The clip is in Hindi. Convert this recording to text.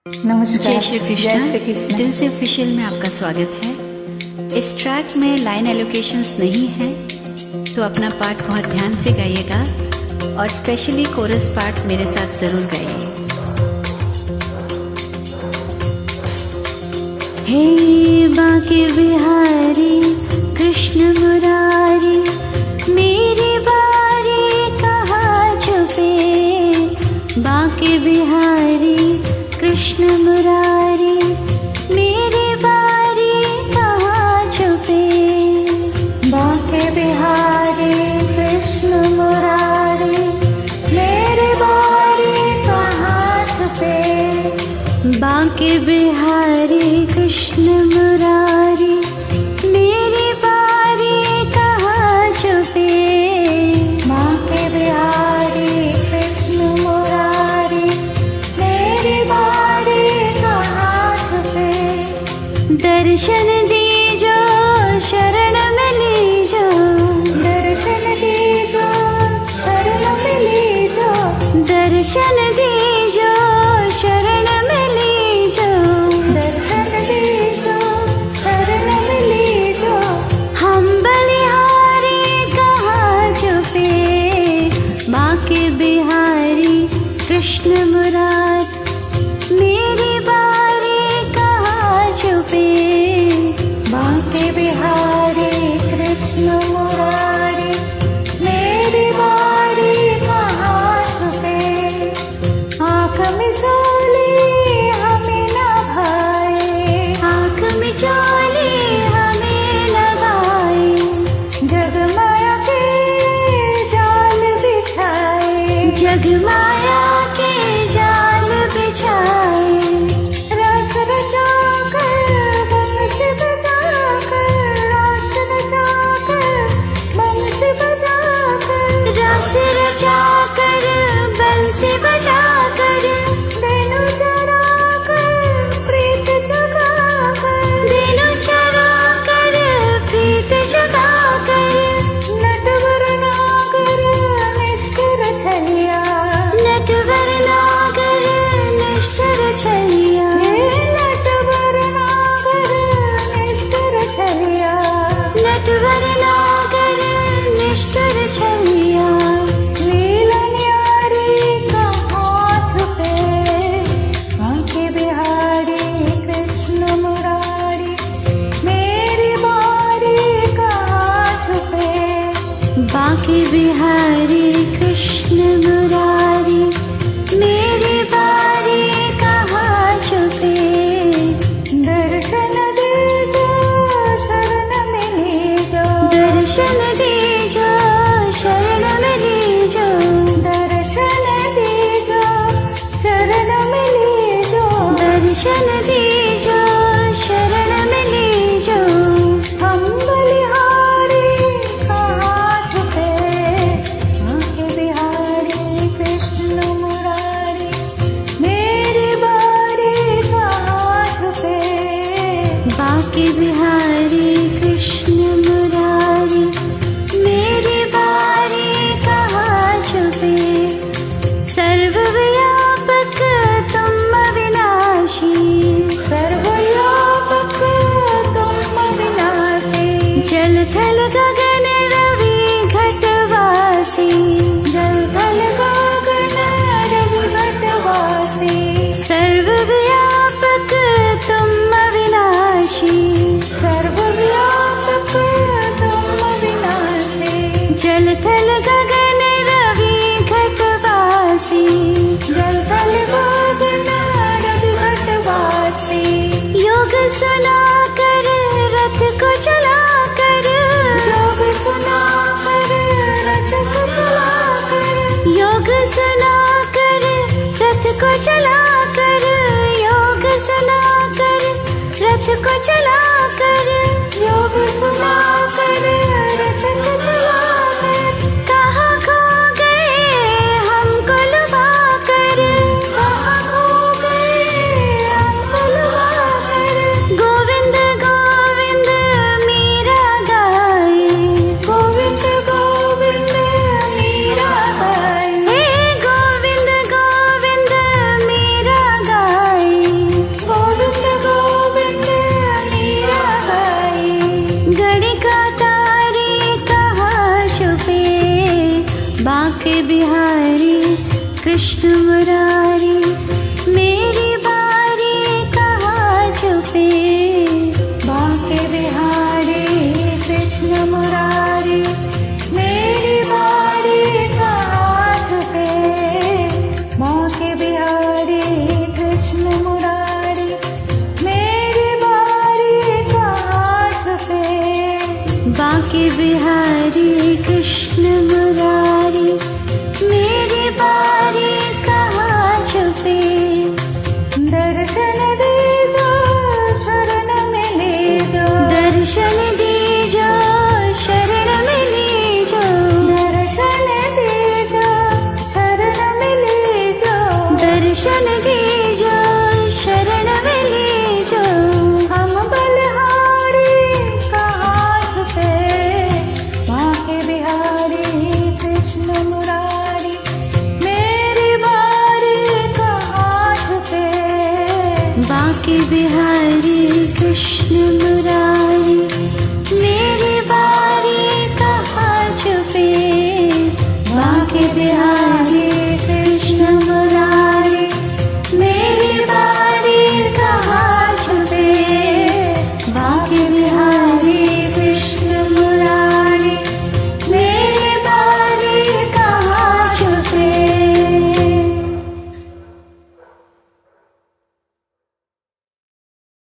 नमस्कार। जय श्री कृष्ण। जय श्री कृष्ण। दिल से ऑफिशियल में आपका स्वागत है। इस ट्रैक में लाइन एलोकेशंस नहीं है, तो अपना पार्ट बहुत ध्यान से गाइएगा और स्पेशली कोरस पार्ट मेरे साथ ज़रूर गाइए। हे बांके बिहारी कृष्ण मुरारी, मेरी बारी कहाँ छुपे। बांके बिहारी कृष्ण मुरारी, मेरी बारी कहाँ छुपे। बांके बिहारी कृष्ण मुरारी, मेरी बारी कहाँ छुपे। बांके बिहारी कृष्ण मुरारी, मेरी बारी कहाँ छुपे। बांके बिहारी कृष्ण मुरारी, मेरी बारी कहाँ छुपे। दर्शन दीजो शरण में लीजो, दर्शन दीजो शरण में लीजो, दर्शन दीजो शरण में लीजो। दर्शन दीजो शरण में लीजो। हम बलिहारी कहाँ छुपे। बांके बिहारी कृष्ण मुरारी, मेरी बारी कहाँ छुपे। बांके बिहारी कृष्ण मुरारी, मेरी बारी कहाँ छुपे। आँख मिचोली हमें न भाए, आँख मिचौली हमें लगाए। जगमाया के जाल बिछाए, जगमाया के जाल बिछाए। रस रचाकर बंसी बजाकर, रस रचाकर बंसी बजाकर, रस रचाकर बंसी बजाकर, बेनु चराकर प्रीत जगाकर, दिल चराकर प्रीत जगाकर। नटवर नागर निष्ठुर छलिया, नटवर नागर निष्ठुर छलिया। नटवर नागर निष्ठुर छलिया। नटवर नागर निष्ठुर छलिया। लीला न्यारी कहाँ छुपे। बांके बिहारी कृष्ण मुरारी, मेरी बारी कहाँ छुपे। बांके बिहारी कृष्ण मुरारी, मेरी बारी कहाँ छुपे। दर्शन दीजो शरण में लीजो, दर्शन दीजो शरण में लीजो। दर्शन दीजो शरण में लीजो। दर्शन दीजो शरण में लीजो। हम बलिहारी कहाँ छुपे। बांके बिहारी कृष्ण मुरारी, मेरी बारी कहाँ छुपे। बांके बिहारी कृष्ण मुरारी, मेरी बारी कहाँ छुपे। सर्वव्यापक तुम अविनाशी, आके बिहारी कृष्ण मुरारी मेरे